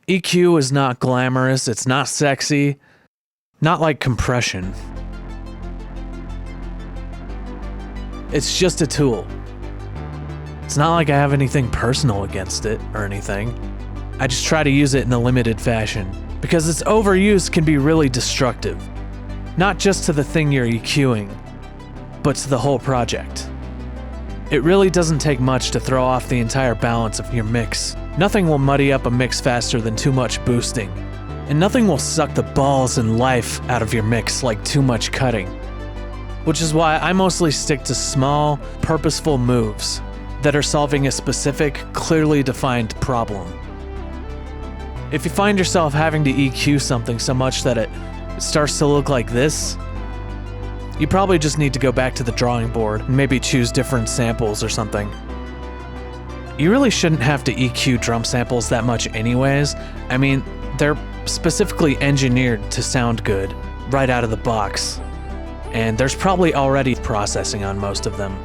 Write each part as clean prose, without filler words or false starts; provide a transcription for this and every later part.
EQ is not glamorous, it's not sexy, not like compression. It's just a tool. It's not like I have anything personal against it or anything. I just try to use it in a limited fashion, because its overuse can be really destructive. Not just to the thing you're EQing, but to the whole project. It really doesn't take much to throw off the entire balance of your mix. Nothing will muddy up a mix faster than too much boosting, and nothing will suck the balls and life out of your mix like too much cutting. Which is why I mostly stick to small, purposeful moves that are solving a specific, clearly defined problem. If you find yourself having to EQ something so much that it starts to look like this, you probably just need to go back to the drawing board and maybe choose different samples or something. You really shouldn't have to EQ drum samples that much anyways. I mean, they're specifically engineered to sound good right out of the box, and there's probably already processing on most of them.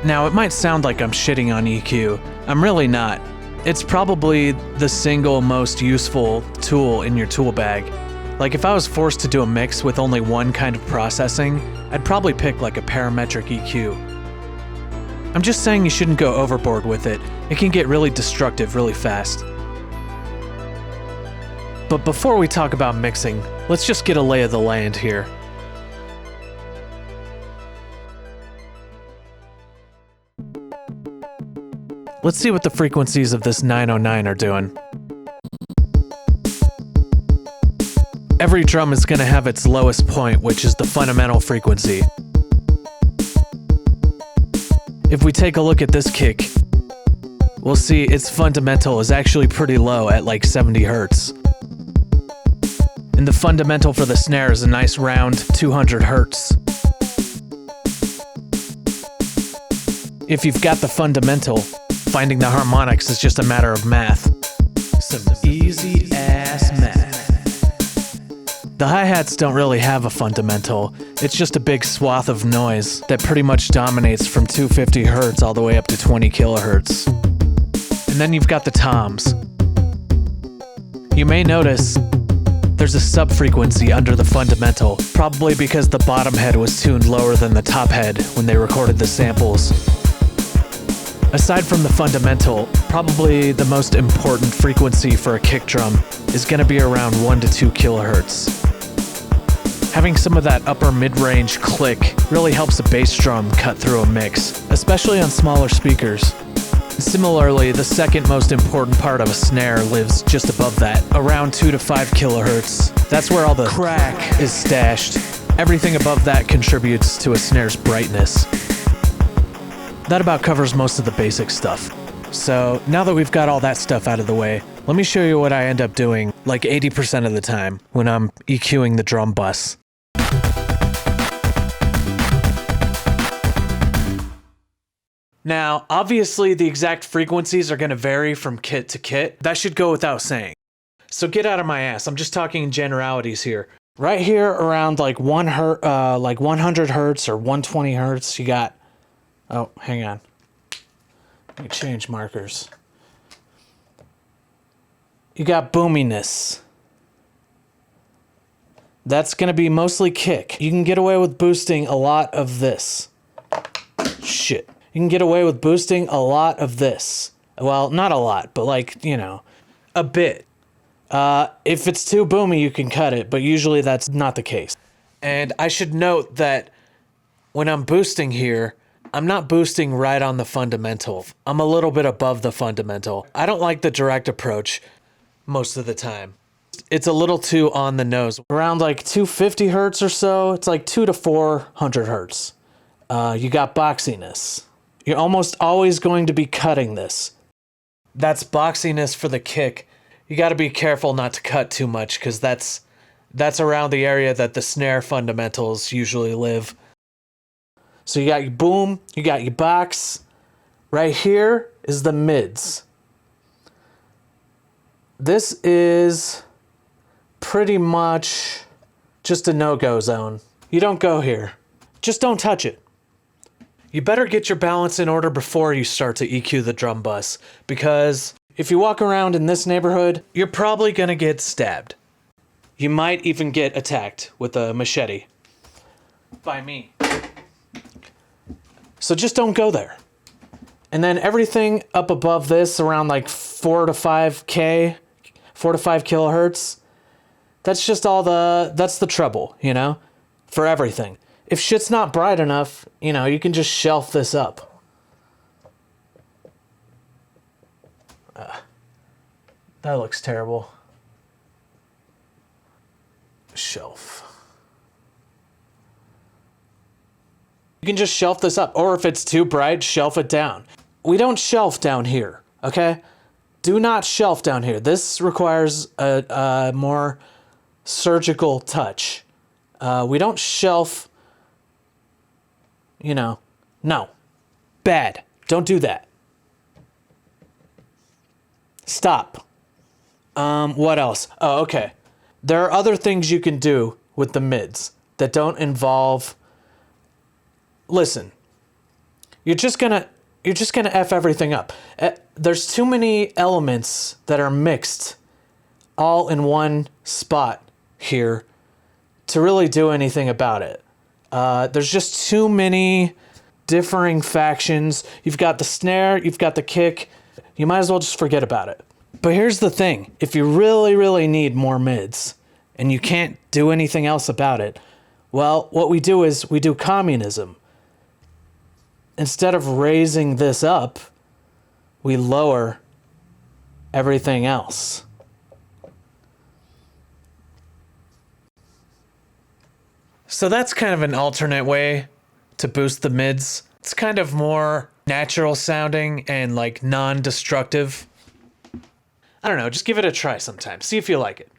Now, it might sound like I'm shitting on EQ. I'm really not. It's probably the single most useful tool in your tool bag. Like, if I was forced to do a mix with only one kind of processing, I'd probably pick like a parametric EQ. I'm just saying you shouldn't go overboard with it. It can get really destructive really fast. But before we talk about mixing, let's just get a lay of the land here. Let's see what the frequencies of this 909 are doing. Every drum is going to have its lowest point, which is the fundamental frequency. If we take a look at this kick, we'll see its fundamental is actually pretty low at like 70 Hertz. And the fundamental for the snare is a nice round 200 Hertz. If you've got the fundamental, finding the harmonics is just a matter of math. Some easy ass math. The hi-hats don't really have a fundamental. It's just a big swath of noise that pretty much dominates from 250 Hertz all the way up to 20 kilohertz. And then you've got the toms. You may notice there's a sub-frequency under the fundamental, probably because the bottom head was tuned lower than the top head when they recorded the samples. Aside from the fundamental, probably the most important frequency for a kick drum is going to be around 1 to 2 kilohertz. Having some of that upper mid-range click really helps a bass drum cut through a mix, especially on smaller speakers. Similarly, the second most important part of a snare lives just above that, around 2 to 5 kilohertz. That's where all the crack is stashed. Everything above that contributes to a snare's brightness. That about covers most of the basic stuff. So now that we've got all that stuff out of the way, let me show you what I end up doing like 80% of the time when I'm EQing the drum bus. Now, obviously the exact frequencies are going to vary from kit to kit. That should go without saying. So get out of my ass. I'm just talking in generalities here. Right here around like 100 Hertz or 120 Hertz, you got... Oh, hang on. Let me change markers. You got boominess. That's going to be mostly kick. You can get away with boosting a lot of this. Shit. You can get away with boosting a lot of this. Well, not a lot, but like, you know, a bit. If it's too boomy, you can cut it, but usually that's not the case. And I should note that when I'm boosting here, I'm not boosting right on the fundamental. I'm a little bit above the fundamental. I don't like the direct approach most of the time. It's a little too on the nose. Around like 250 Hertz or so, it's like 2 to 400 Hertz. You got boxiness. You're almost always going to be cutting this. That's boxiness for the kick. You got to be careful not to cut too much because that's around the area that the snare fundamentals usually live. So you got your boom, you got your box. Right here is the mids. This is pretty much just a no-go zone. You don't go here. Just don't touch it. You better get your balance in order before you start to EQ the drum bus, because If you walk around in this neighborhood, you're probably gonna get stabbed. You might even get attacked with a machete. By me. So just don't go there. And then everything up above this, around like 4 to 5 kilohertz, that's just that's the trouble, you know, for everything. If shit's not bright enough, you know, you can just shelf this up. That looks terrible. Shelf. You can just shelf this up, or if it's too bright, shelf it down. We don't shelf down here, okay? Do not shelf down here. This requires a more surgical touch. We don't shelf, you know, no. Bad. Don't do that. Stop. What else? Oh, okay. There are other things you can do with the mids that don't involve... Listen, you're just gonna F everything up. There's too many elements that are mixed all in one spot here to really do anything about it. There's just too many differing factions. You've got the snare, you've got the kick. You might as well just forget about it. But here's the thing. If you really, really need more mids and you can't do anything else about it, well, what we do is we do communism. Instead of raising this up, we lower everything else. So that's kind of an alternate way to boost the mids. It's kind of more natural sounding and like non-destructive. I don't know, just give it a try sometime. See if you like it.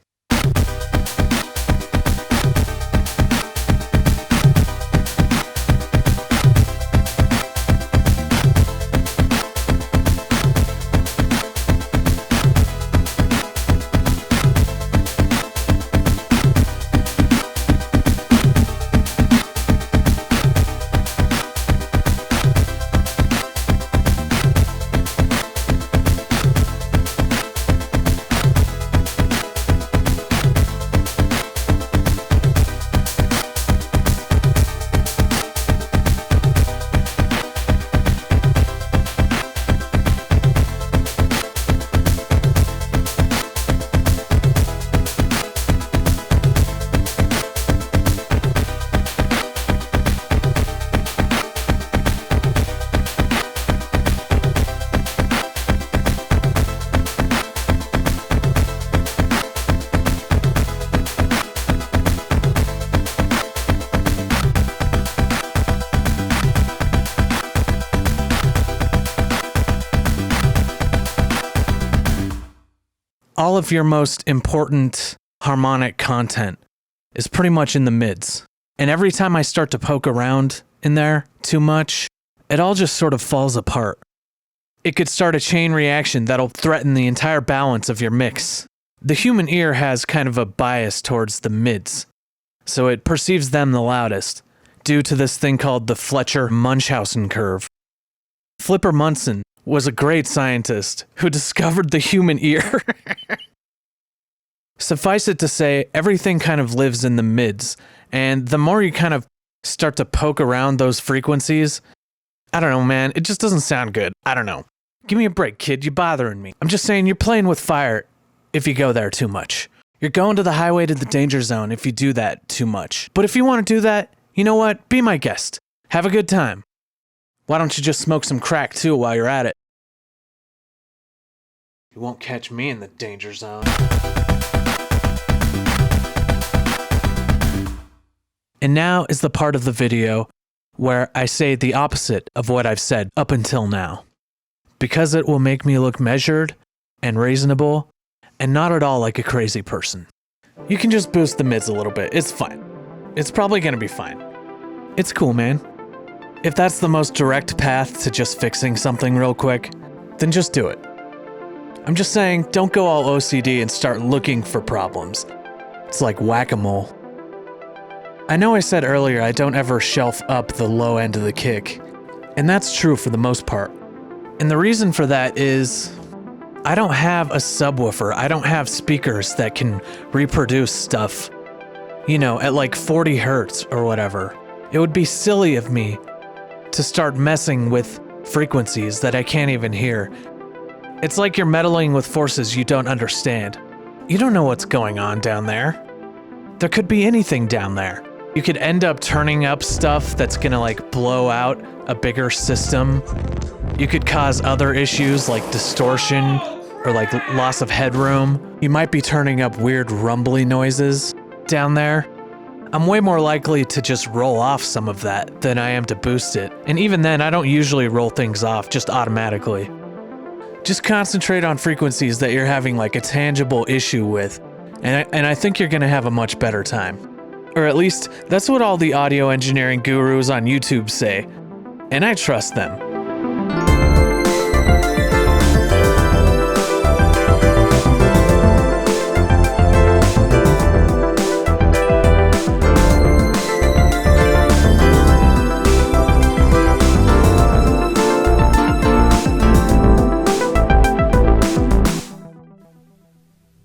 All of your most important harmonic content is pretty much in the mids. And every time I start to poke around in there too much, it all just sort of falls apart. It could start a chain reaction that'll threaten the entire balance of your mix. The human ear has kind of a bias towards the mids, so it perceives them the loudest, due to this thing called the Fletcher-Munchausen curve. Flipper Munson was a great scientist who discovered the human ear. Suffice it to say, everything kind of lives in the mids, and the more you kind of start to poke around those frequencies, I don't know, man, it just doesn't sound good. I don't know. Give me a break, kid, you're bothering me. I'm just saying you're playing with fire if you go there too much. You're going to the highway to the danger zone if you do that too much. But if you want to do that, you know what? Be my guest. Have a good time. Why don't you just smoke some crack too while you're at it? You won't catch me in the danger zone. And now is the part of the video where I say the opposite of what I've said up until now. Because it will make me look measured and reasonable and not at all like a crazy person. You can just boost the mids a little bit. It's fine. It's probably gonna be fine. It's cool, man. If that's the most direct path to just fixing something real quick, then just do it. I'm just saying, don't go all OCD and start looking for problems. It's like whack-a-mole. I know I said earlier I don't ever shelf up the low end of the kick, and that's true for the most part. And the reason for that is, I don't have a subwoofer. I don't have speakers that can reproduce stuff, at like 40 hertz or whatever. It would be silly of me to start messing with frequencies that I can't even hear. It's like you're meddling with forces you don't understand. You don't know what's going on down there. There could be anything down there. You could end up turning up stuff that's gonna like blow out a bigger system. You could cause other issues like distortion or like loss of headroom. You might be turning up weird rumbly noises down there. I'm way more likely to just roll off some of that than I am to boost it. And even then, I don't usually roll things off just automatically. Just concentrate on frequencies that you're having like a tangible issue with, and I think you're gonna have a much better time. Or at least, that's what all the audio engineering gurus on YouTube say, and I trust them.